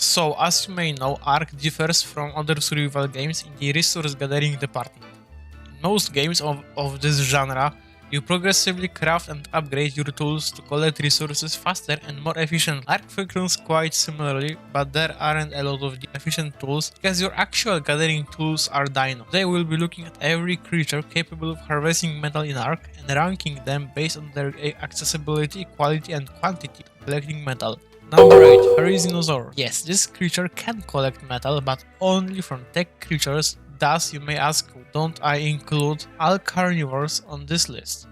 So, as you may know, ARK differs from other survival games in the resource gathering department. In most games of this genre, you progressively craft and upgrade your tools to collect resources faster and more efficiently. ARK functions quite similarly, but there aren't a lot of efficient tools because your actual gathering tools are dino. Today we'll be looking at every creature capable of harvesting metal in ARK and ranking them based on their accessibility, quality and quantity of collecting metal. Number 8. Pherizinosaur. Yes, this creature can collect metal, but only from tech creatures. Thus, you may ask, don't I include all carnivores on this list?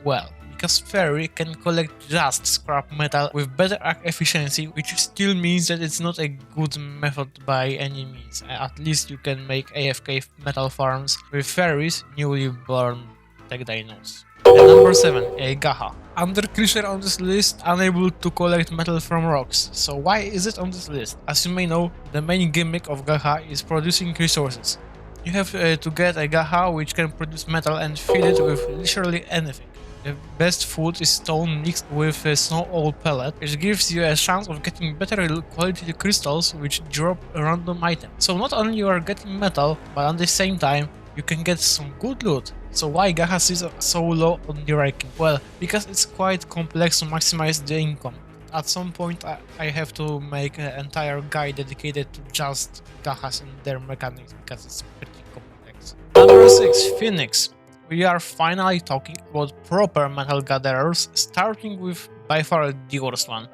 Well, because Fairy can collect just scrap metal with better arc efficiency, which still means that it's not a good method by any means. At least you can make AFK metal farms with fairies, newly born tech dinos. And number 7, a Gaha. Another creature on this list unable to collect metal from rocks. So why is it on this list? As you may know, the main gimmick of Gaha is producing resources. You have to get a Gaha which can produce metal and feed it with literally anything. The best food is stone mixed with a snow oil pellet, which gives you a chance of getting better quality crystals which drop a random item. So not only you are getting metal, but at the same time you can get some good loot. So why Gaha is so low on the ranking? Well, because it's quite complex to maximize the income. At some point I have to make an entire guide dedicated to just Gahas and their mechanics because it's pretty complex. Number 6, Phoenix. We are finally talking about proper metal gatherers, starting with by far the worst one.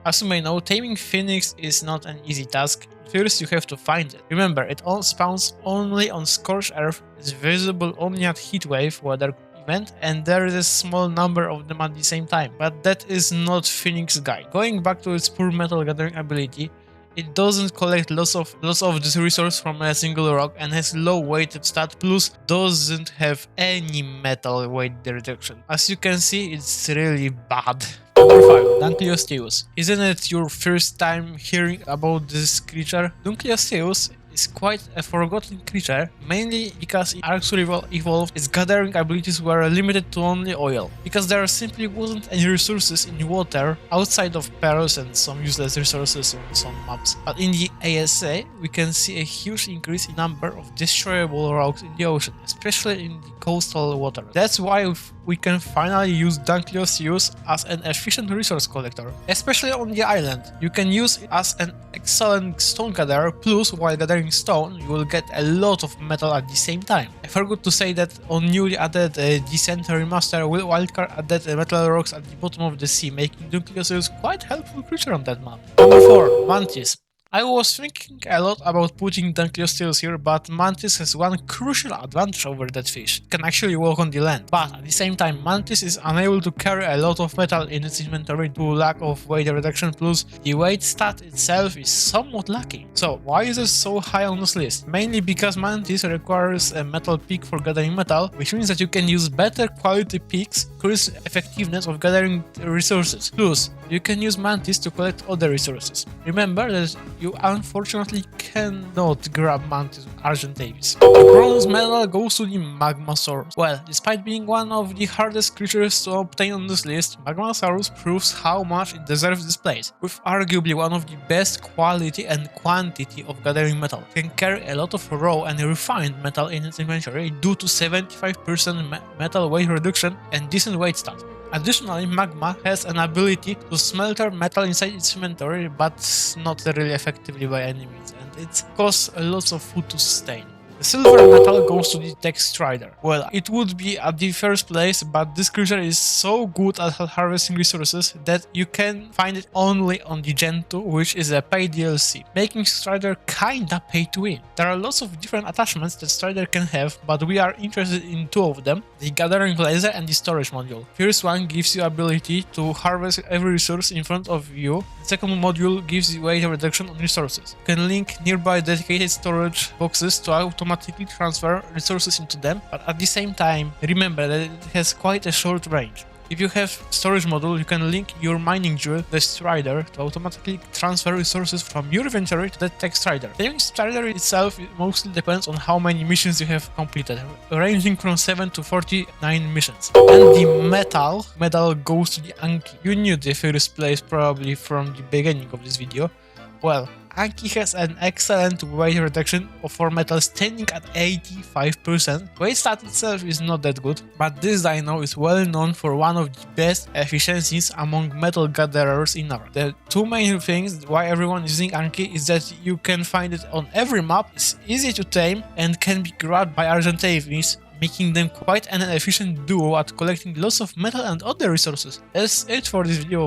As you may know, taming Phoenix is not an easy task. First you have to find it. Remember, it all spawns only on scorched earth, is visible only at heatwave weather event, and there is a small number of them at the same time. But that is not Phoenix's guide. Going back to its poor metal gathering ability, it doesn't collect lots of this resource from a single rock and has low weighted stat, plus doesn't have any metal weight reduction. As you can see, it's really bad. Number 5, Dunkleosteus. Isn't it your first time hearing about this creature? Dunkleosteus is quite a forgotten creature, mainly because in ARK Survival Evolved, its gathering abilities were limited to only oil, because there simply wasn't any resources in water outside of pearls and some useless resources on some maps. But in the ASA, we can see a huge increase in number of destroyable rocks in the ocean, especially in the coastal water. That's why we can finally use Dunkleosteus as an efficient resource collector, especially on the island. You can use it as an excellent stone gatherer, plus while gathering stone, you will get a lot of metal at the same time. I forgot to say that on newly added Descent Remaster, Wildcard added metal rocks at the bottom of the sea, making Dunkleosteus quite helpful creature on that map. Number 4, Mantis. I was thinking a lot about putting Dunkleosteus here, but Mantis has one crucial advantage over that fish. It can actually walk on the land. But at the same time, Mantis is unable to carry a lot of metal in its inventory due to lack of weight reduction, plus the weight stat itself is somewhat lacking. So why is it so high on this list? Mainly because Mantis requires a metal pick for gathering metal, which means that you can use better quality picks, increase effectiveness of gathering resources. Plus, you can use Mantis to collect other resources. Remember that you unfortunately cannot grab Mantis with Argent Davis. The bronze medal goes to the Magmasaurus. Well, despite being one of the hardest creatures to obtain on this list, Magmasaurus proves how much it deserves this place. With arguably one of the best quality and quantity of gathering metal, it can carry a lot of raw and refined metal in its inventory due to 75% metal weight reduction and decent weight stat. Additionally, Magma has an ability to smelter metal inside its inventory, but not really effectively by any means, and it costs a lot of food to sustain. The silver metal goes to the Tech Strider. Well, it would be at the first place, but this creature is so good at harvesting resources that you can find it only on the Gen 2, which is a paid DLC, making Strider kinda pay to win. There are lots of different attachments that Strider can have, but we are interested in two of them, the Gathering Laser and the Storage Module. First one gives you ability to harvest every resource in front of you. The second module gives you weight reduction on resources. You can link nearby dedicated storage boxes to automatically transfer resources into them, but at the same time, remember that it has quite a short range. If you have storage module, you can link your mining jewel, the Strider, to automatically transfer resources from your inventory to the Tech Strider. The Strider itself mostly depends on how many missions you have completed, ranging from 7 to 49 missions. And the medal goes to the Anki. You knew the first place probably from the beginning of this video, Well, Anki has an excellent weight reduction for metal standing at 85%. Weight stat itself is not that good, but this dino is well known for one of the best efficiencies among metal gatherers in ARK. The two main things why everyone is using Anki is that you can find it on every map, it's easy to tame, and can be grabbed by Argentavis, making them quite an efficient duo at collecting lots of metal and other resources. That's it for this video.